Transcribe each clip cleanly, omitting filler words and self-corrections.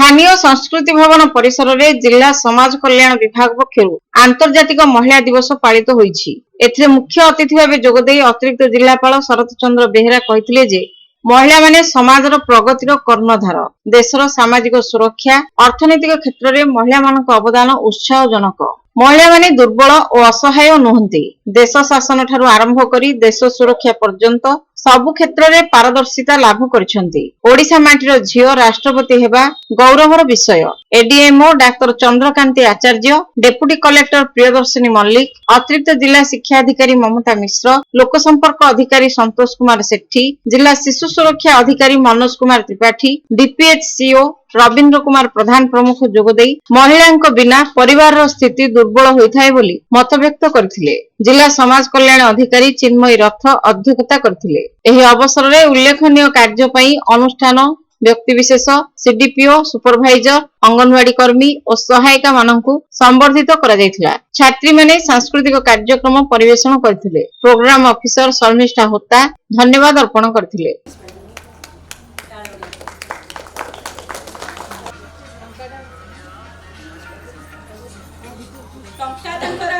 स्थानीय संस्कृति भवन परिसर में जिला समाज कल्याण विभाग पक्षर आंतर्जातिक महिला दिवस पालित होईछि। एथिरे मुख्य अतिथि भाव जोगदे अतिरिक्त जिलापाल शरत चंद्र बेहेरा कहिथिले जे महिला माने समाजर प्रगतिर कर्णधार। देशर सामाजिक सुरक्षा अर्थनैतिक क्षेत्र में महिला मानक अवदान उत्साहजनक। महिला माने दुर्बल और असहाय नुहंती। देश शासन ठारू आरंभ करी देश सुरक्षा पर्यंत सबु क्षेत्र में पारदर्शिता लाभ करिसेंती। ओडिशा माटीर झियो राष्ट्रपति हेबा गौरवर विषय। एडीएमओ डाक्टर चंद्रकांति आचार्य, डेप्यूटी कलेक्टर प्रियदर्शिनी मल्लिक, अतिरिक्त जिला शिक्षा अधिकारी ममता मिश्र, लोक संपर्क अधिकारी संतोष कुमार सेठी, जिला शिशु सुरक्षा अधिकारी मनोज कुमार त्रिपाठी, डीपीएचसीओ रविन्द्र कुमार प्रधान प्रमुख जोगदे महिला बिना परिवार स्थिति दुर्बल होइथाय बोली मत व्यक्त करथिले। जिला समाज कल्याण अधिकारी चिन्मयी रथ अध्यक्षता करथिले। एही अवसर में उल्लेखनीय कार्य पई अनुष्ठान व्यक्तिविशेष, सीडीपीओ, सुपरभाइजर, अंगनवाड़ी कर्मी और सहायिका मानकु संबर्धित करा जायथिला। छात्री माने सांस्कृतिक कार्यक्रम परिवेषण करथिले। प्रोग्राम ऑफिसर शर्मिष्ठा होता धन्यवाद अर्पण करथिले।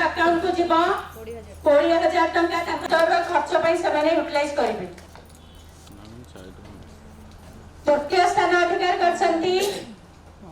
अकाउंट को जीव 20,000 टंका खर्च पाई से यूटिलाइज करेंगे। तृतीय स्थान अधिकार कर